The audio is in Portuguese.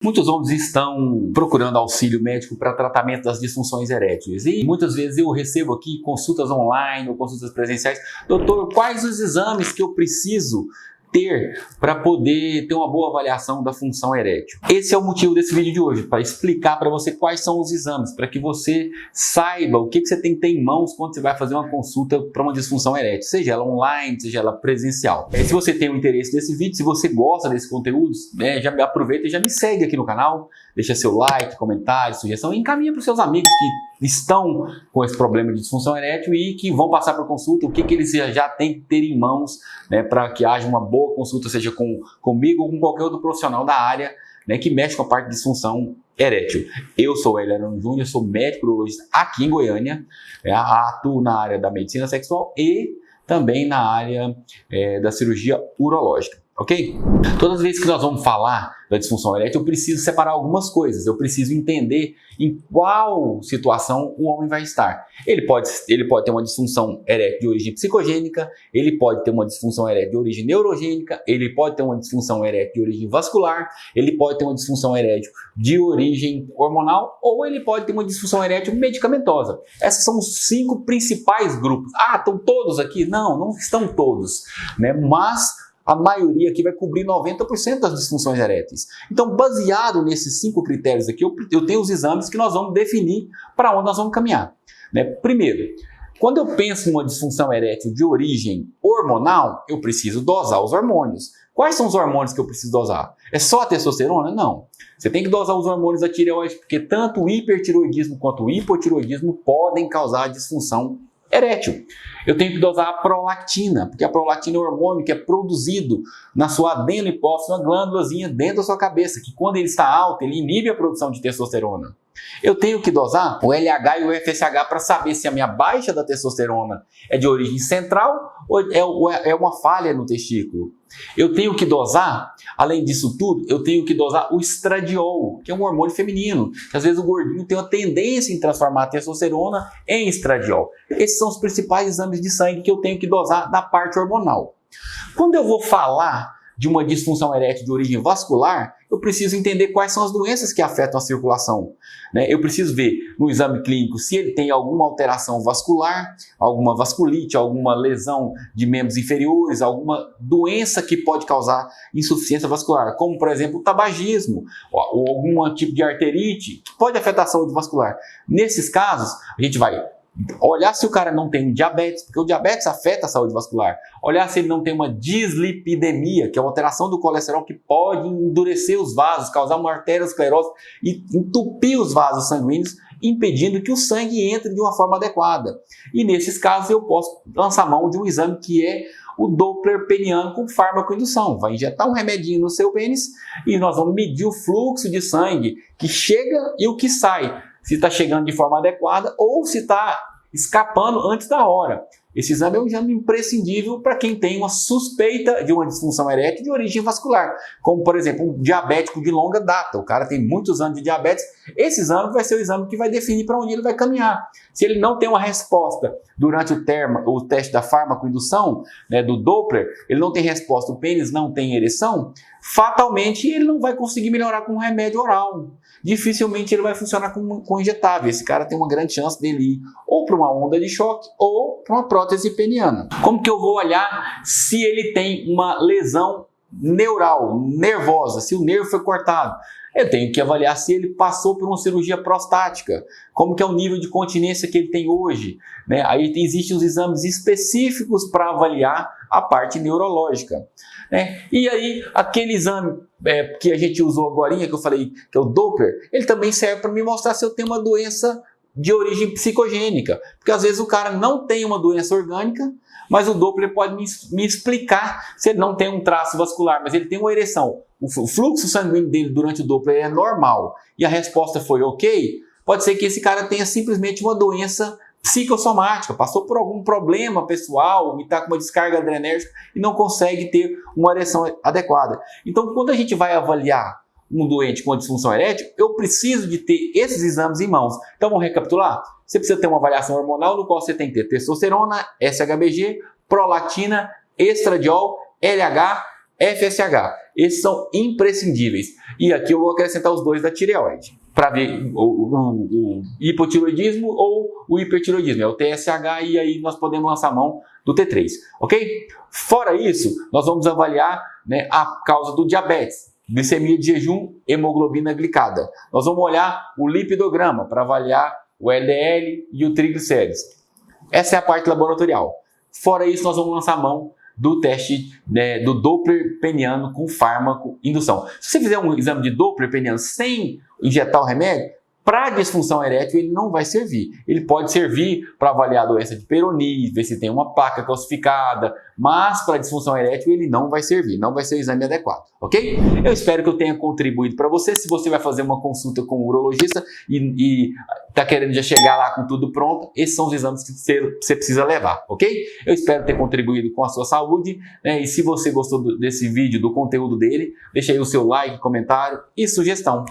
Muitos homens estão procurando auxílio médico para tratamento das disfunções eréteis e muitas vezes eu recebo aqui consultas online ou consultas presenciais. Doutor, quais os exames que eu preciso ter para poder ter uma boa avaliação da função erétil? Esse é o motivo desse vídeo de hoje, para explicar para você quais são os exames, para que você saiba o que você tem que ter em mãos quando você vai fazer uma consulta para uma disfunção erétil, seja ela online, seja ela presencial. Se você tem um interesse nesse vídeo, se você gosta desse conteúdo, já aproveita e já me segue aqui no canal, deixa seu like, comentário, sugestão e encaminha para os seus amigos que estão com esse problema de disfunção erétil e que vão passar por consulta, o que eles já têm que ter em mãos, para que haja uma boa consulta, seja comigo ou com qualquer outro profissional da área, que mexe com a parte de disfunção erétil. Eu sou o Hélio Arano Júnior, sou médico urologista aqui em Goiânia, atuo na área da medicina sexual e também na área da cirurgia urológica. Ok? Todas as vezes que nós vamos falar da disfunção erétil, eu preciso separar algumas coisas. Eu preciso entender em qual situação o homem vai estar. Ele pode ter uma disfunção erétil de origem psicogênica, ele pode ter uma disfunção erétil de origem neurogênica, ele pode ter uma disfunção erétil de origem vascular, ele pode ter uma disfunção erétil de origem hormonal ou ele pode ter uma disfunção erétil medicamentosa. Esses são os 5 principais grupos. Ah, estão todos aqui? Não, não estão todos, mas a maioria aqui vai cobrir 90% das disfunções eréteis. Então, baseado nesses 5 critérios aqui, eu tenho os exames que nós vamos definir para onde nós vamos caminhar. Primeiro, quando eu penso em uma disfunção erétil de origem hormonal, eu preciso dosar os hormônios. Quais são os hormônios que eu preciso dosar? É só a testosterona? Não. Você tem que dosar os hormônios da tireoide, porque tanto o hipertireoidismo quanto o hipotireoidismo podem causar disfunção erétil. Eu tenho que dosar a prolactina, porque a prolactina é um hormônio que é produzido na sua adenohipófise, uma glândulazinha dentro da sua cabeça, que quando ele está alto, ele inibe a produção de testosterona. Eu tenho que dosar o LH e o FSH para saber se a minha baixa da testosterona é de origem central ou é uma falha no testículo. Eu tenho que dosar, além disso tudo, eu tenho que dosar o estradiol, que é um hormônio feminino, que às vezes o gordinho tem uma tendência em transformar a testosterona em estradiol. Esses são os principais exames de sangue que eu tenho que dosar da parte hormonal. Quando eu vou falar de uma disfunção erétil de origem vascular, eu preciso entender quais são as doenças que afetam a circulação. Eu preciso ver no exame clínico se ele tem alguma alteração vascular, alguma vasculite, alguma lesão de membros inferiores, alguma doença que pode causar insuficiência vascular, como por exemplo o tabagismo, ou algum tipo de arterite que pode afetar a saúde vascular. Nesses casos, a gente vai olhar se o cara não tem diabetes, porque o diabetes afeta a saúde vascular. Olhar se ele não tem uma dislipidemia, que é uma alteração do colesterol que pode endurecer os vasos, causar uma arteriosclerose e entupir os vasos sanguíneos, impedindo que o sangue entre de uma forma adequada. E nesses casos eu posso lançar mão de um exame que é o Doppler peniano com farmacoindução. Vai injetar um remedinho no seu pênis e nós vamos medir o fluxo de sangue que chega e o que sai. Se está chegando de forma adequada ou se está escapando antes da hora. Esse exame é um exame imprescindível para quem tem uma suspeita de uma disfunção erétil de origem vascular, como por exemplo um diabético de longa data, o cara tem muitos anos de diabetes, esse exame vai ser o exame que vai definir para onde ele vai caminhar. Se ele não tem uma resposta durante o teste da farmacoindução, do Doppler, ele não tem resposta, o pênis não tem ereção, fatalmente ele não vai conseguir melhorar com um remédio oral. Dificilmente ele vai funcionar com injetável. Esse cara tem uma grande chance dele ir ou para uma onda de choque ou para uma prótese peniana. Como que eu vou olhar se ele tem uma lesão neural, nervosa, se o nervo foi cortado? Eu tenho que avaliar se ele passou por uma cirurgia prostática, como que é o nível de continência que ele tem hoje. Aí existem os exames específicos para avaliar a parte neurológica. E aí, aquele exame que a gente usou agora, que eu falei, que é o Doppler, ele também serve para me mostrar se eu tenho uma doença de origem psicogênica. Porque às vezes o cara não tem uma doença orgânica, mas o Doppler pode me explicar se ele não tem um traço vascular, mas ele tem uma ereção. O fluxo sanguíneo dele durante o Doppler é normal e a resposta foi ok, pode ser que esse cara tenha simplesmente uma doença psicossomática, passou por algum problema pessoal e está com uma descarga adrenérgica e não consegue ter uma ereção adequada. Então, quando a gente vai avaliar um doente com disfunção erétil, eu preciso de ter esses exames em mãos. Então, vamos recapitular? Você precisa ter uma avaliação hormonal no qual você tem que ter testosterona, SHBG, prolactina, estradiol, LH, FSH. esses são imprescindíveis. E aqui eu vou acrescentar os dois da tireoide, para ver o hipotiroidismo ou o hipertiroidismo, é o TSH, e aí nós podemos lançar mão do T3, ok? Fora isso, nós vamos avaliar, né, a causa do diabetes, glicemia de jejum, hemoglobina glicada. Nós vamos olhar o lipidograma para avaliar o LDL e o triglicéridos. Essa é a parte laboratorial. Fora isso, nós vamos lançar mão do teste, né, do Doppler peniano com fármaco indução. Se você fizer um exame de Doppler peniano sem injetar o remédio, para disfunção erétil ele não vai servir. Ele pode servir para avaliar a doença de Peyronie, ver se tem uma placa calcificada, mas para disfunção erétil ele não vai servir, não vai ser o exame adequado, ok? Eu espero que eu tenha contribuído para você. Se você vai fazer uma consulta com um urologista e está querendo já chegar lá com tudo pronto, esses são os exames que você precisa levar, ok? Eu espero ter contribuído com a sua saúde, né? E se você gostou desse vídeo, do conteúdo dele, deixa aí o seu like, comentário e sugestão.